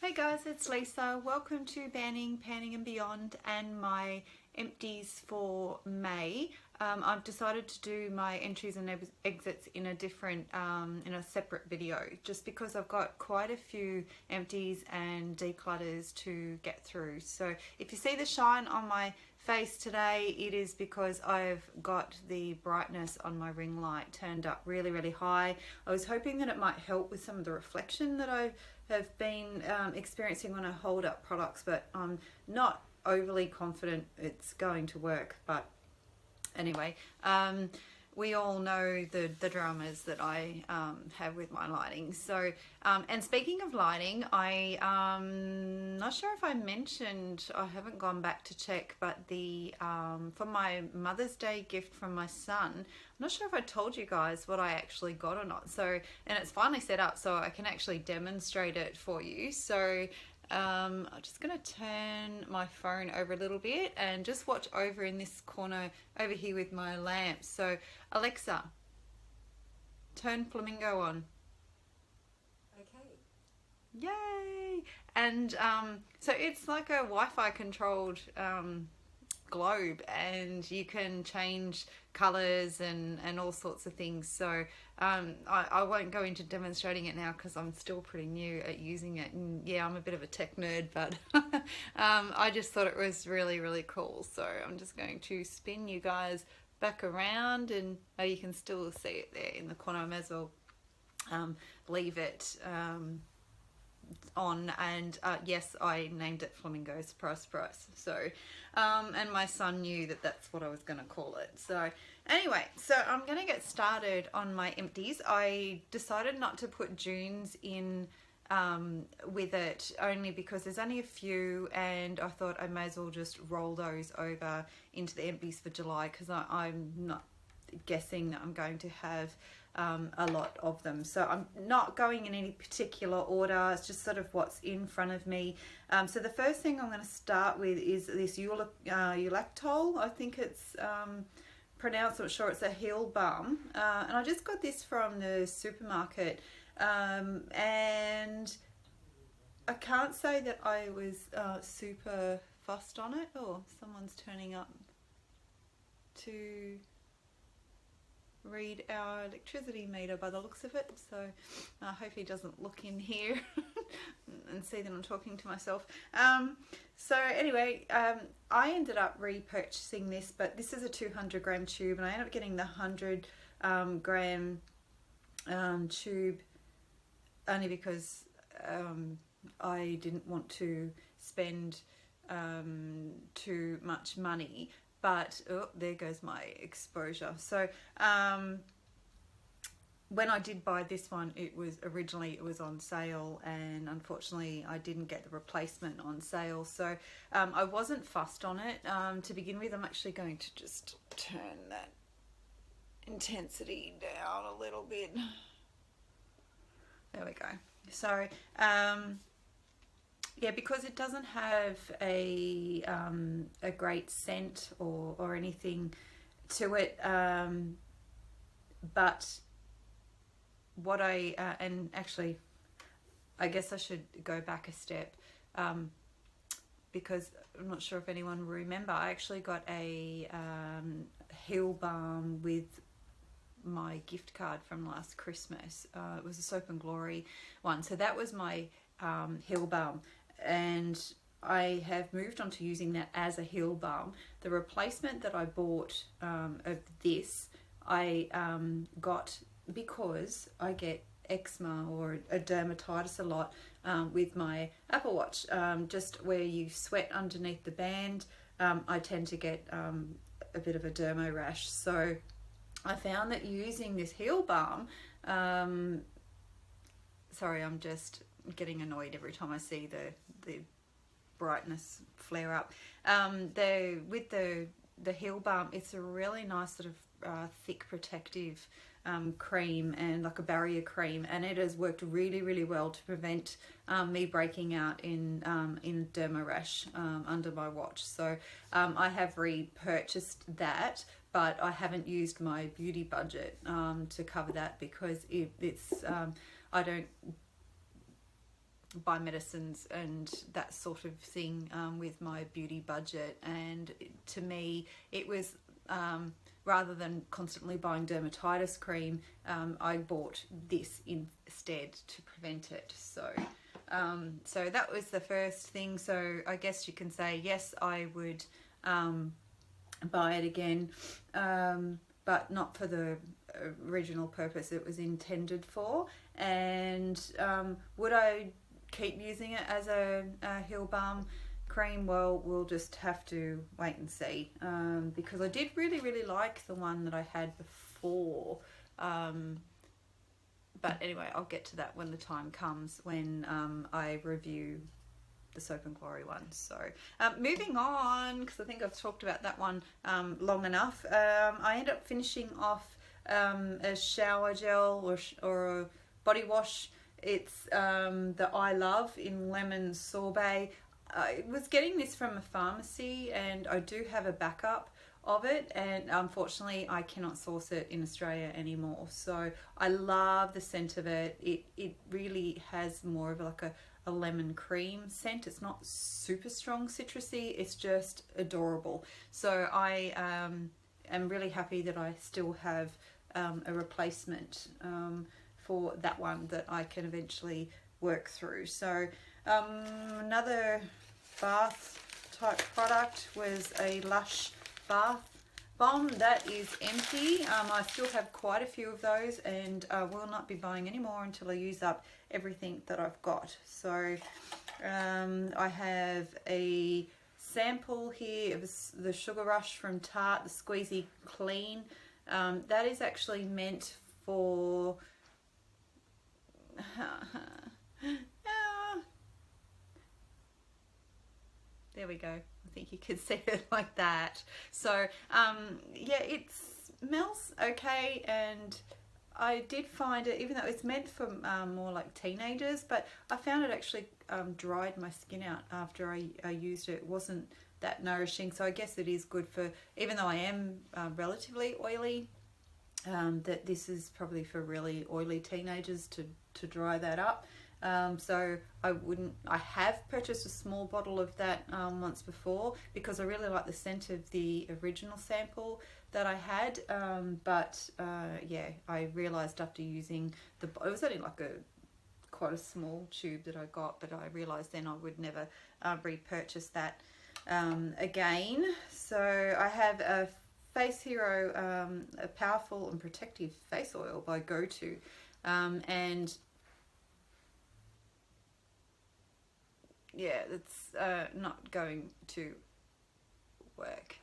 Hey guys, it's Lisa. Welcome to Banning, Panning and Beyond and my empties for May. I've decided to do my entries and exits in a different, in a separate video, just because I've got quite a few empties and declutters to get through. So if you see the shine on my face today, it is because I've got the brightness on my ring light turned up really high. I was hoping that it might help with some of the reflection that I have been experiencing when I hold up products, but I'm not overly confident it's going to work. But anyway, we all know the dramas that I have with my lighting. So, and speaking of lighting, I'm not sure if I mentioned, I haven't gone back to check, but the for my Mother's Day gift from my son, I'm not sure if I told you guys what I actually got or not. So, and it's finally set up so I can actually demonstrate it for you. So I'm just going to turn my phone over a little bit and just watch over in this corner over here with my lamp. So Alexa, turn Flamingo on. Okay. Yay! And so it's like a Wi-Fi controlled globe, and you can change colors and all sorts of things. So I won't go into demonstrating it now because I'm still pretty new at using it, and yeah, I'm a bit of a tech nerd, but I just thought it was really cool. So I'm just going to spin you guys back around, and oh, you can still see it there in the corner. I may as well leave it on, and yes, I named it Flamingos, surprise. So and my son knew that that's what I was going to call it. So anyway, so I'm going to get started on my empties. I decided not to put June's in with it, only because there's only a few, and I thought I may as well just roll those over into the empties for July, because I'm not guessing that I'm going to have a lot of them. So I'm not going in any particular order, it's just sort of what's in front of me. So the first thing I'm going to start with is this Eulactol, I think it's pronounced, I'm not sure, it's a heel balm, and I just got this from the supermarket, and I can't say that I was super fussed on it. Oh, someone's turning up to read our electricity meter by the looks of it, so I hope he doesn't look in here and see that I'm talking to myself. So anyway, I ended up repurchasing this, but this is a 200 gram tube, and I ended up getting the 100 gram tube only because I didn't want to spend too much money. But oh, there goes my exposure. So when I did buy this one, it was on sale, and unfortunately I didn't get the replacement on sale. So I wasn't fussed on it to begin with. I'm actually going to just turn that intensity down a little bit. There we go. So yeah, because it doesn't have a great scent or anything to it, but what and actually I guess I should go back a step, because I'm not sure if anyone will remember, I actually got a heel balm with my gift card from last Christmas. It was a Soap and Glory one, so that was my heel balm, and I have moved on to using that as a heel balm. The replacement that I bought of this, I got because I get eczema or a dermatitis a lot with my Apple Watch, just where you sweat underneath the band. I tend to get a bit of a dermo rash, so I found that using this heel balm, sorry, I'm just getting annoyed every time I see the brightness flare up. With the heel balm, it's a really nice sort of thick protective cream, and like a barrier cream, and it has worked really well to prevent me breaking out in derma rash under my watch. So I have repurchased that, but I haven't used my beauty budget to cover that, because it's I don't buy medicines and that sort of thing with my beauty budget. And to me, it was rather than constantly buying dermatitis cream, I bought this instead to prevent it. So so that was the first thing. So I guess you can say yes, I would buy it again, but not for the original purpose it was intended for. And would I keep using it as a Hill Balm cream? Well, we'll just have to wait and see, because I did really like the one that I had before. But anyway, I'll get to that when the time comes, when I review the Soap and Glory one. So moving on, because I think I've talked about that one long enough. I ended up finishing off a shower gel or a body wash. It's the I Love in Lemon Sorbet. I was getting this from a pharmacy, and I do have a backup of it, and unfortunately I cannot source it in Australia anymore. So I love the scent of it. It really has more of like a lemon cream scent. It's not super strong citrusy, it's just adorable. So I am really happy that I still have a replacement for that one that I can eventually work through. So another bath type product was a Lush bath bomb that is empty. I still have quite a few of those, and will not be buying any more until I use up everything that I've got. So I have a sample here of the Sugar Rush from Tarte, the Squeezy Clean. That is actually meant for there we go. I think you can see it like that. So yeah, it smells okay, and I did find it, even though it's meant for more like teenagers, but I found it actually dried my skin out after I used it. It wasn't that nourishing. So I guess it is good for, even though I am relatively oily, that this is probably for really oily teenagers to dry that up. So I have purchased a small bottle of that once before, because I really like the scent of the original sample that I had, but yeah, I realised after using it was only like quite a small tube that I got, but I realised then I would never repurchase that again. So I have a Face Hero, a powerful and protective face oil by GoTo, and yeah, it's not going to work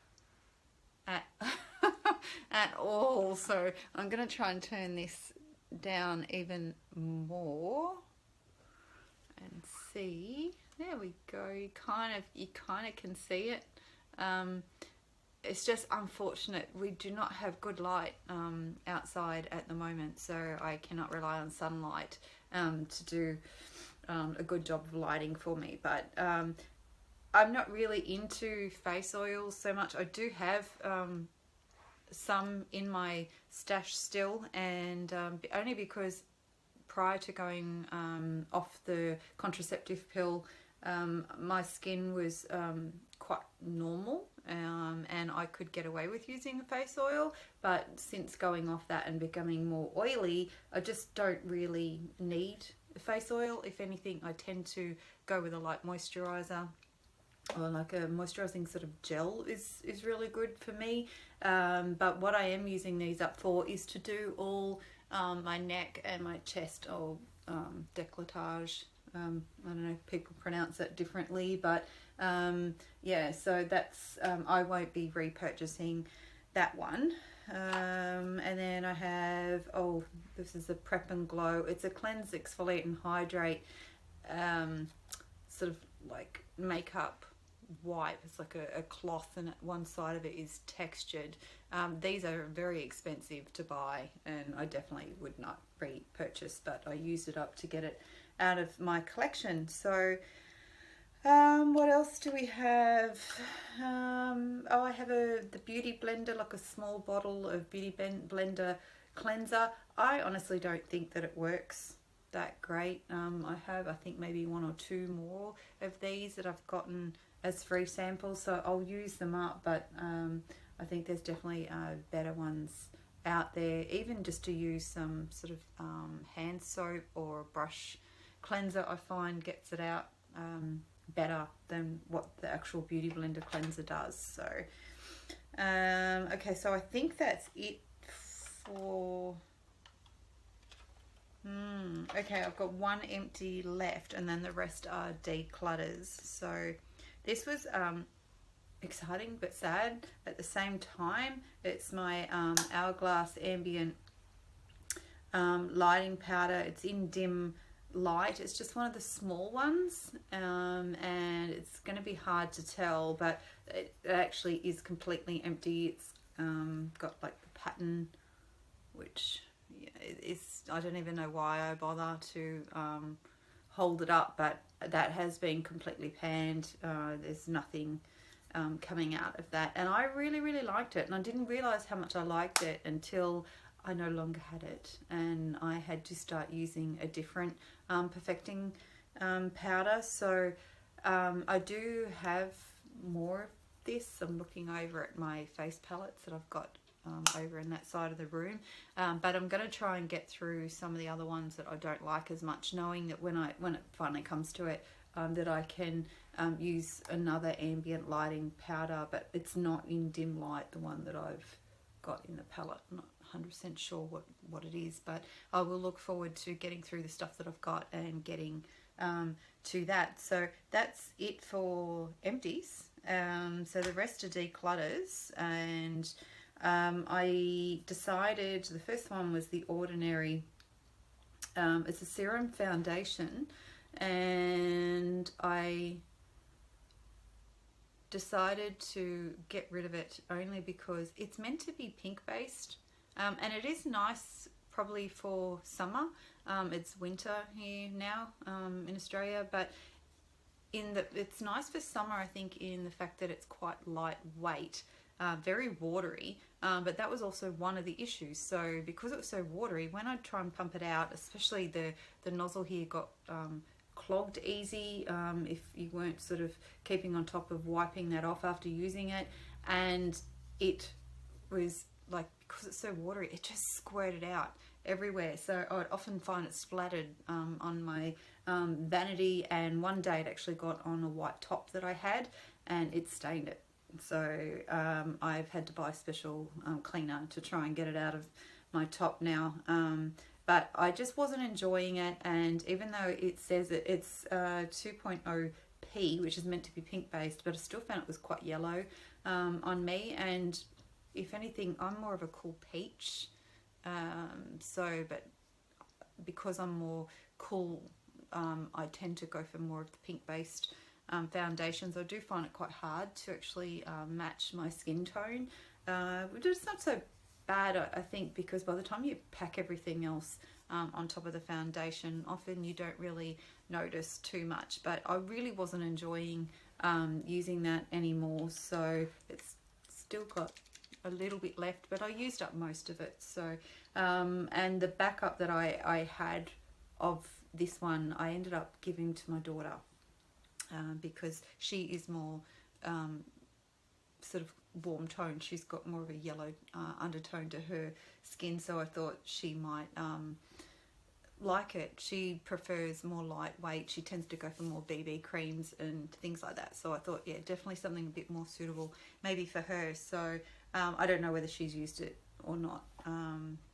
at at all. So I'm going to try and turn this down even more and see. There we go. You kind of can see it. It's just unfortunate we do not have good light outside at the moment, so I cannot rely on sunlight to do a good job of lighting for me. But I'm not really into face oils so much. I do have some in my stash still, and only because prior to going off the contraceptive pill, my skin was quite normal, and I could get away with using a face oil. But since going off that and becoming more oily, I just don't really need a face oil. If anything, I tend to go with a light moisturizer, or like a moisturizing sort of gel is really good for me. But what I am using these up for is to do all my neck and my chest, or décolletage. I don't know if people pronounce it differently, but yeah, so that's I won't be repurchasing that one. And then I have, this is a Prep and Glow. It's a cleanse, exfoliate and hydrate sort of like makeup wipe. It's like a cloth, and one side of it is textured. These are very expensive to buy, and I definitely would not repurchase, but I used it up to get it out of my collection. So what else do we have? I have the Beauty Blender, like a small bottle of Beauty Blender cleanser. I honestly don't think that it works that great. I have, I think, maybe 1 or 2 more of these that I've gotten as free samples, so I'll use them up, but I think there's definitely better ones out there, even just to use some sort of hand soap or a brush cleanser. I find gets it out better than what the actual Beauty Blender cleanser does. So okay, so I think that's it for okay, I've got 1 empty left, and then the rest are declutters. So this was exciting but sad at the same time. It's my Hourglass Ambient Lighting powder. It's in dim light. It's just one of the small ones, and it's going to be hard to tell, but it actually is completely empty. It's got like the pattern, which is, I don't even know why I bother to hold it up, but that has been completely panned. There's nothing coming out of that, and I really liked it, and I didn't realize how much I liked it until I no longer had it, and I had to start using a different perfecting powder. So I do have more of this. I'm looking over at my face palettes that I've got over in that side of the room, but I'm going to try and get through some of the other ones that I don't like as much, knowing that when it finally comes to it, that I can use another ambient lighting powder, but it's not in dim light, the one that I've got in the palette. I'm not 100% sure what it is, but I will look forward to getting through the stuff that I've got and getting to that. So that's it for empties. So the rest are declutters, and I decided the first one was the Ordinary. It's a serum foundation, and I decided to get rid of it only because it's meant to be pink based, and it is nice probably for summer. It's winter here now in Australia, but it's nice for summer, I think, in the fact that it's quite lightweight, very watery, but that was also one of the issues. So because it was so watery, when I try and pump it out, especially the nozzle here got clogged easy if you weren't sort of keeping on top of wiping that off after using it, and it was like, because it's so watery, it just squirted out everywhere. So I'd often find it splattered on my vanity, and one day it actually got on a white top that I had and it stained it. So I've had to buy a special cleaner to try and get it out of my top now. But I just wasn't enjoying it, and even though it says that it's 2.0p, which is meant to be pink based, but I still found it was quite yellow on me, and if anything, I'm more of a cool peach. But because I'm more cool, I tend to go for more of the pink based foundations. I do find it quite hard to actually match my skin tone, which is not so bad, I think, because by the time you pack everything else on top of the foundation, often you don't really notice too much. But I really wasn't enjoying using that anymore, so it's still got a little bit left, but I used up most of it. So and the backup that I had of this one, I ended up giving to my daughter because she is more sort of warm tone. She's got more of a yellow undertone to her skin, so I thought she might like it. She prefers more lightweight. She tends to go for more BB creams and things like that, so I thought, yeah, definitely something a bit more suitable maybe for her. So I don't know whether she's used it or not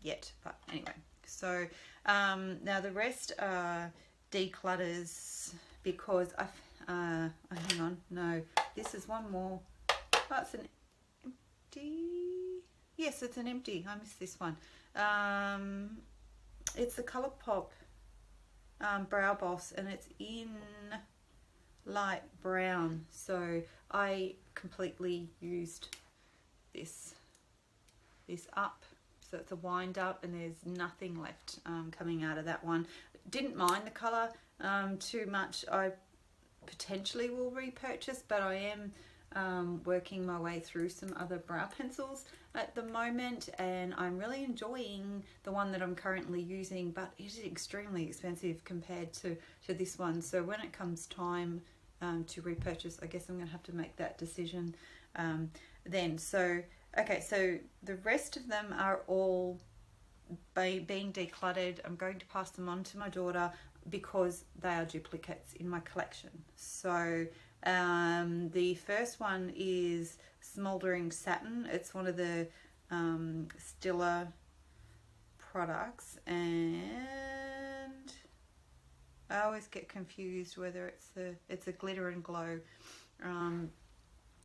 yet, but anyway. So now the rest are declutters, because hang on, no, this is one more. Oh, it's an empty. Yes, it's an empty. I missed this one. It's the Colourpop Brow Boss, and it's in light brown. So I completely used this up. So it's a wind up, and there's nothing left coming out of that one. Didn't mind the colour too much. I potentially will repurchase, but I am working my way through some other brow pencils at the moment, and I'm really enjoying the one that I'm currently using, but it is extremely expensive compared to this one. So when it comes time to repurchase, I guess I'm going to have to make that decision then. So okay, so the rest of them are all being decluttered. I'm going to pass them on to my daughter because they are duplicates in my collection. So the first one is Smoldering Satin. It's one of the Stiller products, and I always get confused whether it's a glitter and glow.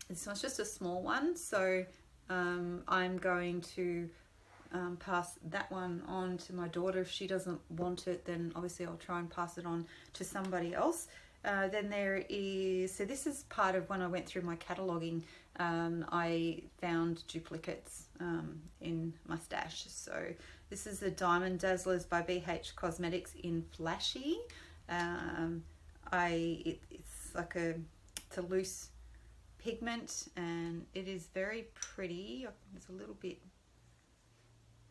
This one's just a small one, so I'm going to pass that one on to my daughter. If she doesn't want it, then obviously I'll try and pass it on to somebody else. Then there is, so this is part of when I went through my cataloguing, I found duplicates in my stash. So this is the Diamond Dazzlers by BH Cosmetics in Flashy. It's like it's a loose pigment, and it is very pretty. There's a little bit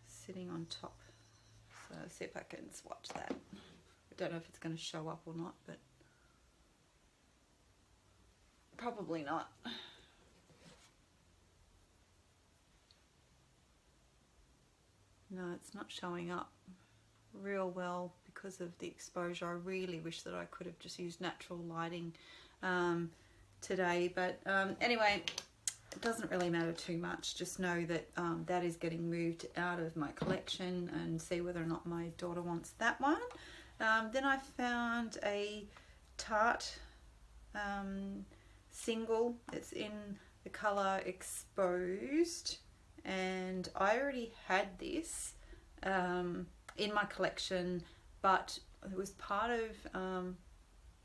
sitting on top, so let's see if I can swatch that. I don't know if it's going to show up or not, but probably not. No, it's not showing up real well because of the exposure. I really wish that I could have just used natural lighting today, but anyway, it doesn't really matter too much. Just know that that is getting moved out of my collection, and see whether or not my daughter wants that one. Then I found a Tarte single. It's in the colour Exposed, and I already had this in my collection, but it was part of I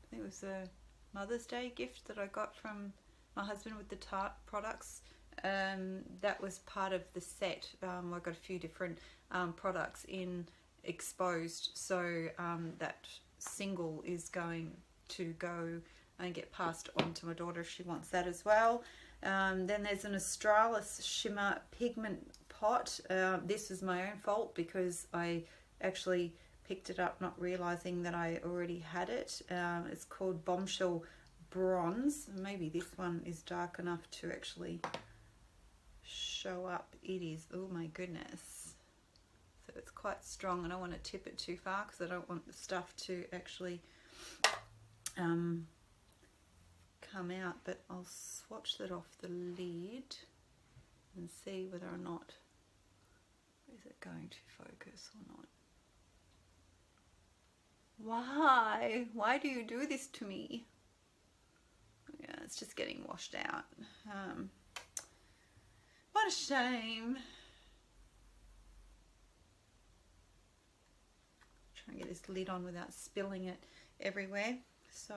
think it was a Mother's Day gift that I got from my husband with the Tarte products. That was part of the set. I got a few different products in Exposed, so that single is going to go and get passed on to my daughter if she wants that as well. Then there's an Australis Shimmer Pigment Pot. This is my own fault because I actually picked it up not realizing that I already had it. It's called Bombshell Bronze. Maybe this one is dark enough to actually show up. It is. Oh my goodness. So it's quite strong. I don't want to tip it too far because I don't want the stuff to actually come out, but I'll swatch that off the lid and see whether or not, is it going to focus or not. Why do you do this to me? Yeah, it's just getting washed out. What a shame. Trying to get this lid on without spilling it everywhere. So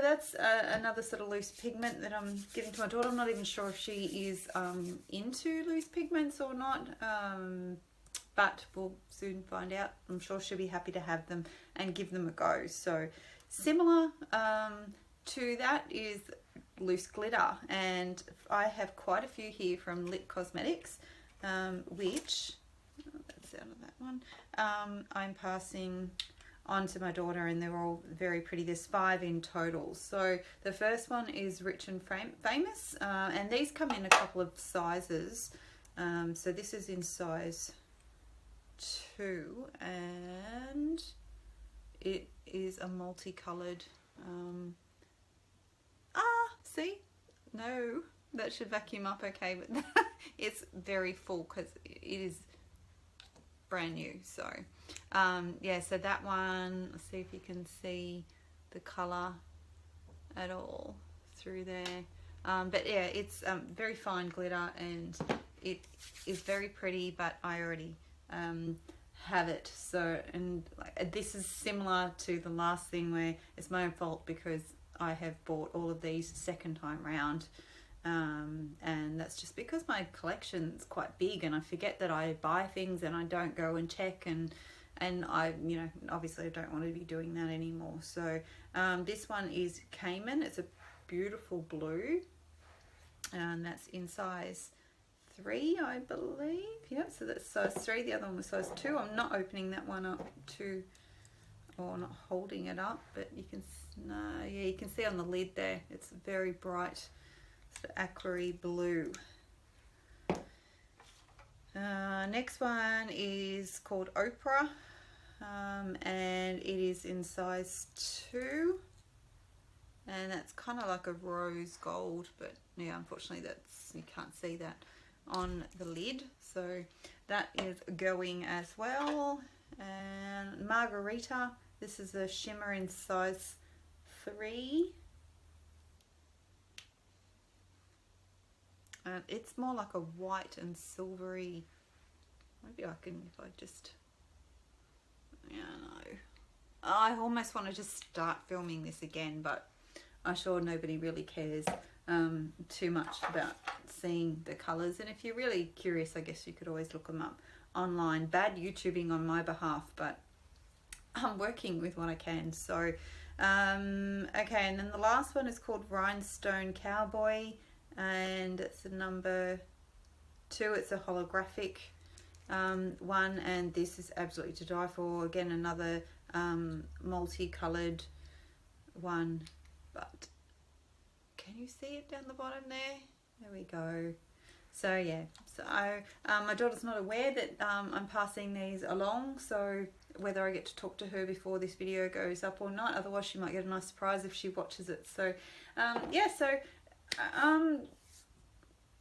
that's another sort of loose pigment that I'm giving to my daughter. I'm not even sure if she is into loose pigments or not, but we'll soon find out. I'm sure she'll be happy to have them and give them a go. So similar to that is loose glitter, and I have quite a few here from Lit Cosmetics, which, that's out of that one, I'm passing on to my daughter, and they're all very pretty. There's 5 in total. So the first one is Rich and Famous, and these come in a couple of sizes. So this is in size 2, and it is a multicolored. See, no, that should vacuum up okay, but it's very full because it is brand new. So yeah, so that one, let's see if you can see the color at all through there. But yeah, it's very fine glitter, and it is very pretty, but I already have it. So, and this is similar to the last thing where it's my own fault because I have bought all of these second time round, and that's just because my collection's quite big, and I forget that I buy things and I don't go and check, and I, you know, obviously I don't want to be doing that anymore. So this one is Cayman. It's a beautiful blue, and that's in size 3, I believe. Yep, so that's size 3. The other one was size 2. I'm not opening that one up or not holding it up, but you can, no, yeah, you can see on the lid there, it's very bright, sort of aqua-y blue. Next one is called Oprah, and it is in size 2, and that's kind of like a rose gold, but yeah, unfortunately you can't see that on the lid, so that is going as well. And Margarita, this is a shimmer in size 3. And it's more like a white and silvery. Maybe I can, if I just, yeah, no. I almost want to just start filming this again, but I'm sure nobody really cares too much about seeing the colours. And if you're really curious, I guess you could always look them up online. Bad YouTubing on my behalf, but I'm working with what I can. So, okay, and then the last one is called Rhinestone Cowboy, and it's a number 2. It's a holographic one, and this is absolutely to die for. Again, another multicolored one, but can you see it down the bottom there? There we go. So yeah, so my daughter's not aware that I'm passing these along, so whether I get to talk to her before this video goes up or not, otherwise she might get a nice surprise if she watches it. So yeah, so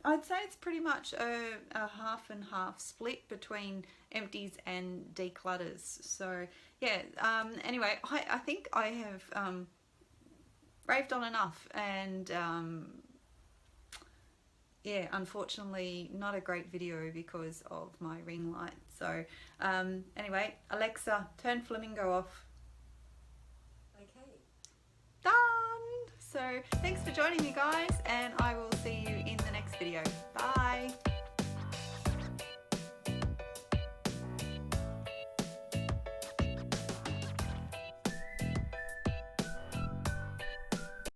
I'd say it's pretty much a half and half split between empties and declutters. So yeah, anyway, I think I have raved on enough, and yeah, unfortunately not a great video because of my ring light. So anyway, Alexa, turn Flamingo off. Okay. Done! So thanks for joining me, guys, and I will see